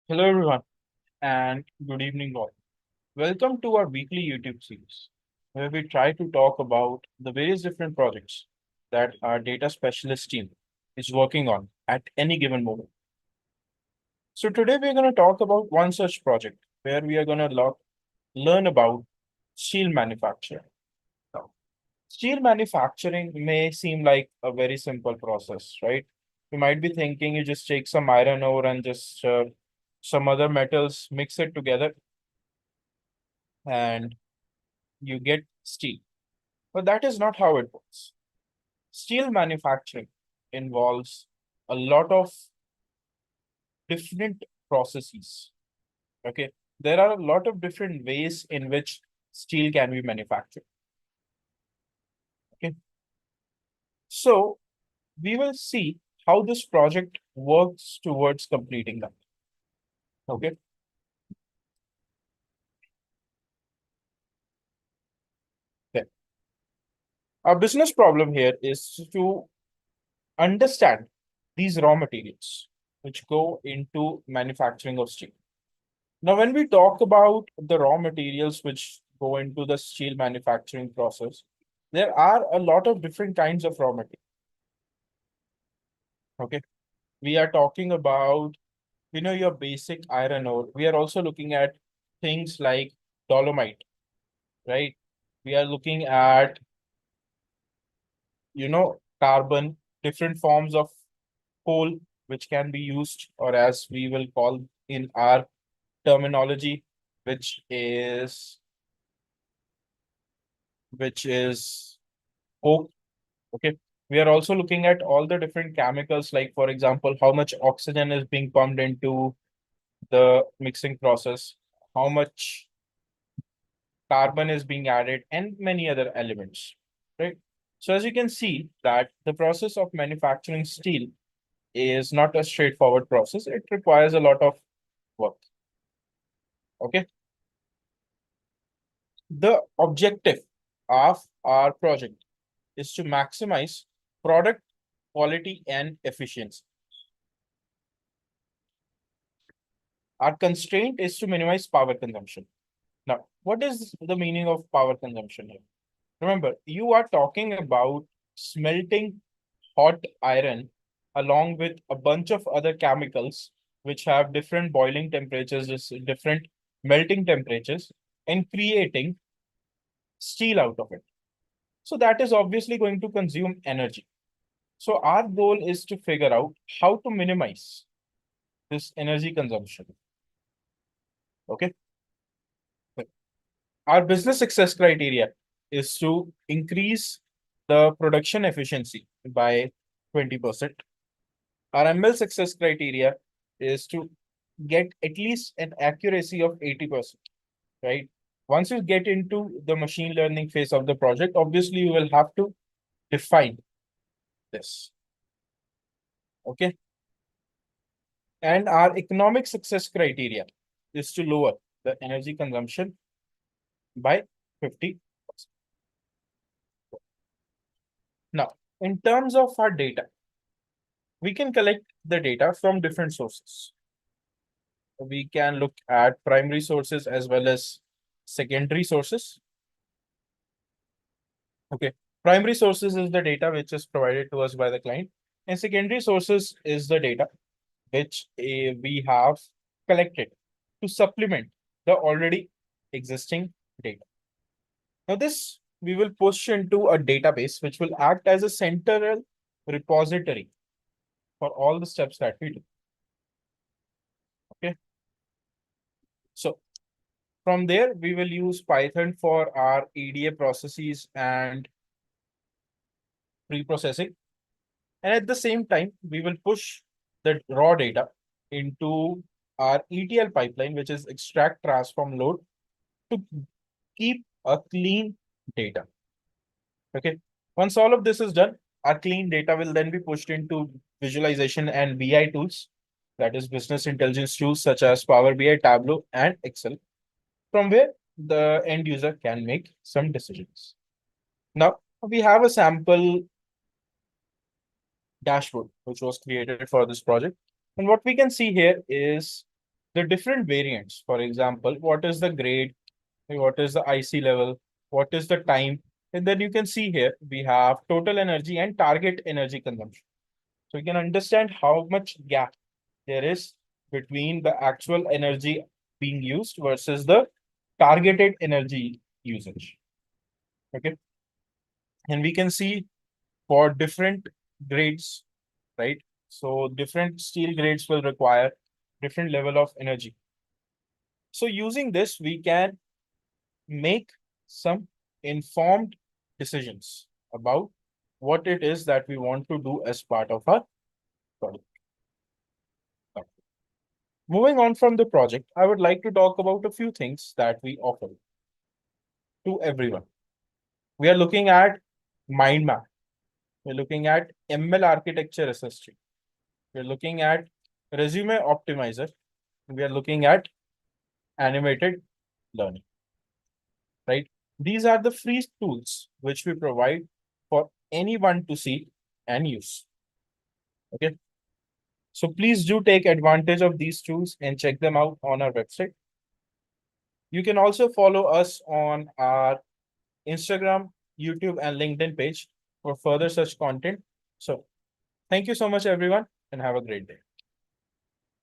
Hello, everyone, and good evening, all. Welcome to our weekly YouTube series, where we try to talk about the various different projects that our data specialist team is working on at any given moment. So, today we're going to talk about one such project where we are going to learn about steel manufacturing. Now, steel manufacturing may seem like a very simple process, right? You might be thinking you just take some iron ore and just some other metals, mix it together, and you get steel. But that is not how it works. Steel manufacturing involves a lot of different processes. Okay. There are a lot of different ways in which steel can be manufactured. Okay. So we will see how this project works towards completing that. Okay. Then our business problem here is to understand these raw materials which go into manufacturing of steel. Now, when we talk about the raw materials which go into the steel manufacturing process, there are a lot of different kinds of raw material. Okay. We are talking about, your basic iron ore. We are also looking at things like dolomite, right? We are looking at, carbon, different forms of coal, which can be used, or as we will call in our terminology, which is which is coke. Okay. We are also looking at all the different chemicals, like, for example, how much oxygen is being pumped into the mixing process, how much carbon is being added, and many other elements, right? So, as you can see, that the process of manufacturing steel is not a straightforward process. It requires a lot of work. Okay. The objective of our project is to maximize product quality and efficiency. Our constraint is to minimize power consumption. Now, what is the meaning of power consumption here? Remember, you are talking about smelting hot iron along with a bunch of other chemicals which have different boiling temperatures, different melting temperatures, and creating steel out of it. So that is obviously going to consume energy. So our goal is to figure out how to minimize this energy consumption. Okay. Our business success criteria is to increase the production efficiency by 20%. Our ML success criteria is to get at least an accuracy of 80%, right? Once you get into the machine learning phase of the project, obviously you will have to define this. Okay. And our economic success criteria is to lower the energy consumption by 50%. Now, in terms of our data, we can collect the data from different sources. We can look at primary sources as well as secondary sources. Okay. Primary sources is the data which is provided to us by the client, and secondary sources is the data which we have collected to supplement the already existing data. Now, this we will push into a database which will act as a central repository for all the steps that we do. Okay. So from there, we will use Python for our EDA processes and pre-processing. And at the same time, we will push the raw data into our ETL pipeline, which is extract, transform, load, to keep a clean data. Okay. Once all of this is done, our clean data will then be pushed into visualization and BI tools, that is business intelligence tools such as Power BI, Tableau, and Excel, from where the end user can make some decisions. Now, we have a sample dashboard which was created for this project. And what we can see here is the different variants. For example, what is the grade, what is the IC level, what is the time, and then you can see here we have total energy and target energy consumption. So you can understand how much gap there is between the actual energy being used versus the targeted energy usage. Okay. And we can see for different grades, right? So different steel grades will require different level of energy. So using this, we can make some informed decisions about what it is that we want to do as part of our project. Now, moving on from the project, I would like to talk about a few things that we offer to everyone. We are looking at mind map. We're looking at ML architecture assistant. We're looking at resume optimizer. We are looking at animated learning, right? These are the free tools which we provide for anyone to see and use. Okay. So please do take advantage of these tools and check them out on our website. You can also follow us on our Instagram, YouTube, and LinkedIn page for further such content. So thank you so much, everyone, and have a great day.